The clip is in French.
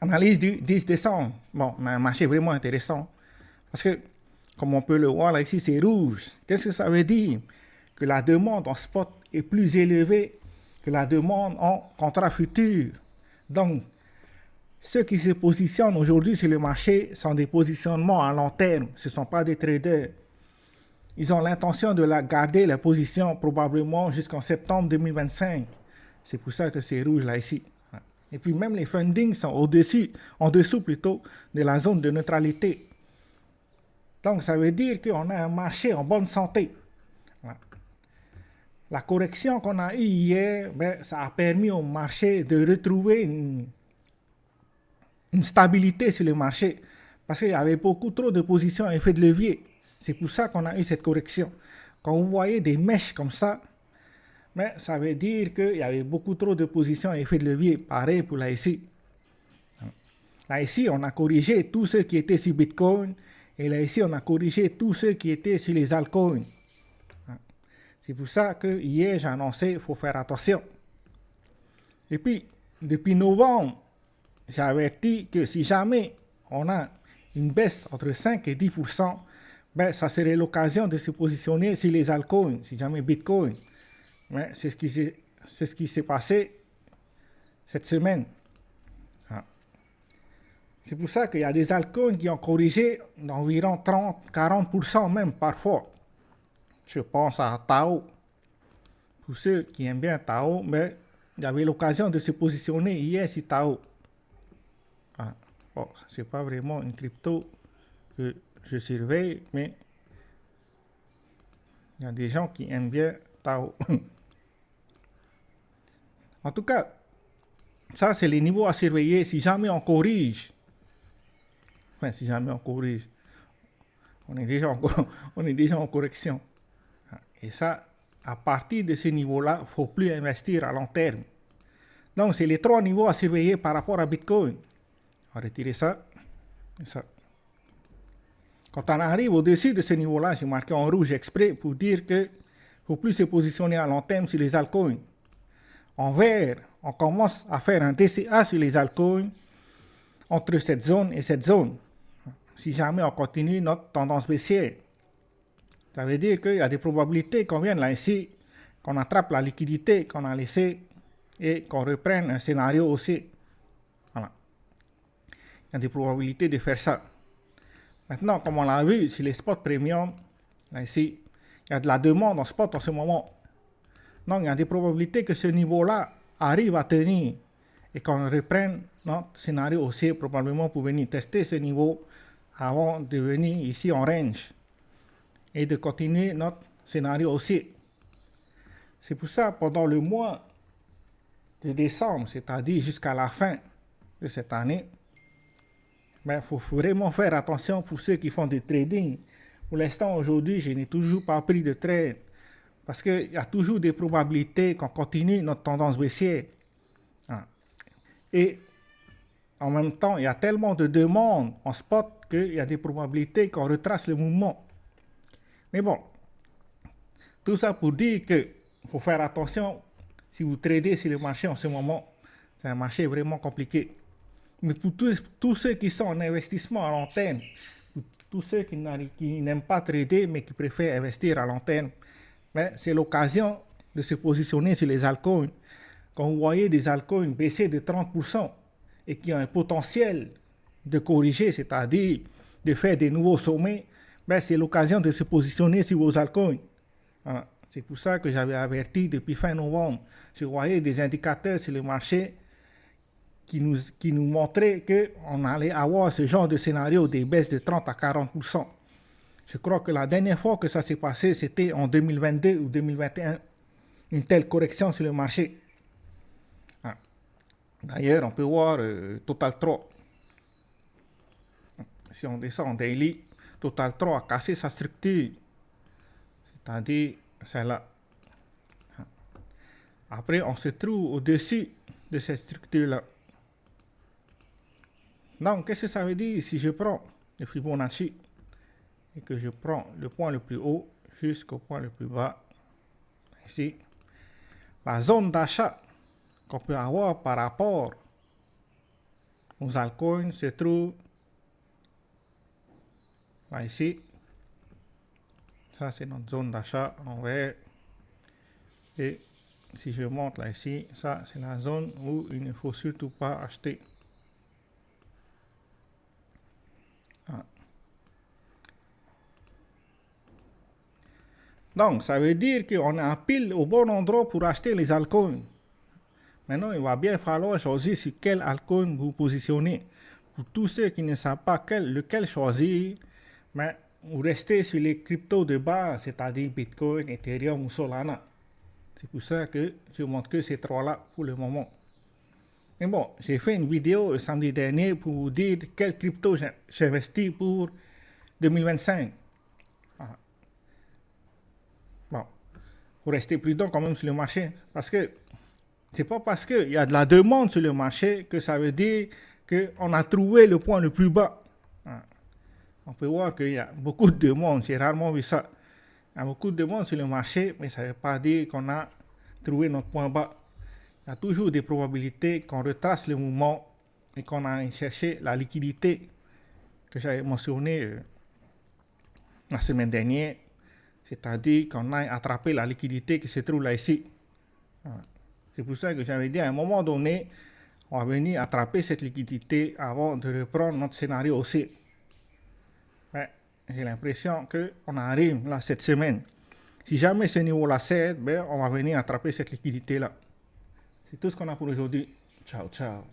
Analyse du 10 décembre. Bon, on a un marché vraiment intéressant. Parce que, comme on peut le voir là ici, c'est rouge. Qu'est-ce que ça veut dire? Que la demande en spot est plus élevée que la demande en contrat futur. Donc, ceux qui se positionnent aujourd'hui sur le marché sont des positionnements à long terme. Ce ne sont pas des traders. Ils ont l'intention de garder la position probablement jusqu'en septembre 2025. C'est pour ça que c'est rouge là ici. Et puis même les fundings sont en dessous plutôt de la zone de neutralité. Donc ça veut dire qu'on a un marché en bonne santé. La correction qu'on a eue hier, ça a permis au marché de retrouver une stabilité sur le marché. Parce qu'il y avait beaucoup trop de positions à effet de levier. C'est pour ça qu'on a eu cette correction. Quand vous voyez des mèches comme ça, ça veut dire qu'il y avait beaucoup trop de positions à effet de levier. Pareil pour là ici. Là ici, on a corrigé tous ceux qui étaient sur Bitcoin. Et là ici, on a corrigé tous ceux qui étaient sur les altcoins. C'est pour ça que hier, j'ai annoncé qu'il faut faire attention. Et puis, depuis novembre, j'ai averti que si jamais on a une baisse entre 5 et 10%, ça serait l'occasion de se positionner sur les altcoins, si jamais Bitcoin. Mais c'est ce qui s'est passé cette semaine. C'est pour ça qu'il y a des altcoins qui ont corrigé d'environ 30-40% même parfois. Je pense à Tao. Pour ceux qui aiment bien Tao, mais il y avait l'occasion de se positionner hier sur Tao. Bon, ce n'est pas vraiment une crypto que je surveille, mais il y a des gens qui aiment bien Tao. En tout cas, ça c'est les niveaux à surveiller si jamais on corrige. Enfin, si jamais on corrige. On est déjà en correction. Et ça, à partir de ce niveau-là, il ne faut plus investir à long terme. Donc, c'est les 3 niveaux à surveiller par rapport à Bitcoin. On va retirer ça et ça. Quand on arrive au-dessus de ce niveau-là, j'ai marqué en rouge exprès pour dire qu'il ne faut plus se positionner à long terme sur les altcoins. En vert, on commence à faire un DCA sur les altcoins entre cette zone et cette zone. Si jamais on continue notre tendance baissière, ça veut dire qu'il y a des probabilités qu'on vienne là ici, qu'on attrape la liquidité qu'on a laissée et qu'on reprenne un scénario haussier. Voilà. Il y a des probabilités de faire ça. Maintenant, comme on l'a vu sur les spots premium, là ici, il y a de la demande en spot en ce moment. Donc, il y a des probabilités que ce niveau-là arrive à tenir et qu'on reprenne notre scénario haussier probablement pour venir tester ce niveau avant de venir ici en range et de continuer notre scénario haussier. C'est pour ça, pendant le mois de décembre, c'est-à-dire jusqu'à la fin de cette année, il faut vraiment faire attention pour ceux qui font du trading. Pour l'instant, aujourd'hui, je n'ai toujours pas pris de trade parce qu'il y a toujours des probabilités qu'on continue notre tendance baissière. Et en même temps, il y a tellement de demandes en spot qu'il y a des probabilités qu'on retrace le mouvement. Mais bon, tout ça pour dire qu'il faut faire attention si vous tradez sur le marché en ce moment. C'est un marché vraiment compliqué. Mais pour tous ceux qui sont en investissement à long terme, pour tous ceux qui n'aiment pas trader mais qui préfèrent investir à long terme, c'est l'occasion de se positionner sur les altcoins. Quand vous voyez des altcoins baisser de 30% et qui ont un potentiel de corriger, c'est-à-dire de faire des nouveaux sommets, c'est l'occasion de se positionner sur vos altcoins. Voilà. C'est pour ça que j'avais averti depuis fin novembre. Je voyais des indicateurs sur le marché qui nous montraient qu'on allait avoir ce genre de scénario, des baisses de 30 à 40%. Je crois que la dernière fois que ça s'est passé, c'était en 2022 ou 2021, une telle correction sur le marché. D'ailleurs, on peut voir Total 3. Si on descend en daily, Total 3 a cassé sa structure, c'est-à-dire celle-là. Après, on se trouve au-dessus de cette structure-là. Donc, qu'est-ce que ça veut dire si je prends le Fibonacci et que je prends le point le plus haut jusqu'au point le plus bas, ici, la zone d'achat qu'on peut avoir par rapport Nos altcoins se trouvent là ici. Ça, c'est notre zone d'achat en vert. Et si je monte là ici, ça, c'est la zone où il ne faut surtout pas acheter. Ah. Donc, ça veut dire qu'on est pile au bon endroit pour acheter les altcoins. Maintenant, il va bien falloir choisir sur quel altcoin vous positionnez. Pour tous ceux qui ne savent pas lequel choisir, mais vous restez sur les cryptos de base, c'est-à-dire Bitcoin, Ethereum ou Solana. C'est pour ça que je montre que ces trois-là pour le moment. Mais bon, j'ai fait une vidéo le samedi dernier pour vous dire quel crypto j'investis pour 2025. Ah. Bon, vous restez prudent quand même sur le marché, parce que c'est pas parce qu'il y a de la demande sur le marché que ça veut dire qu'on a trouvé le point le plus bas. On peut voir qu'il y a beaucoup de demandes, j'ai rarement vu ça. Il y a beaucoup de demandes sur le marché, mais ça ne veut pas dire qu'on a trouvé notre point bas. Il y a toujours des probabilités qu'on retrace le mouvement et qu'on a cherché la liquidité que j'avais mentionné la semaine dernière, c'est-à-dire qu'on a attrapé la liquidité qui se trouve là ici. C'est pour ça que j'avais dit à un moment donné, on va venir attraper cette liquidité avant de reprendre notre scénario haussier. Mais j'ai l'impression qu'on arrive là cette semaine. Si jamais ce niveau-là cède, on va venir attraper cette liquidité-là. C'est tout ce qu'on a pour aujourd'hui. Ciao, ciao.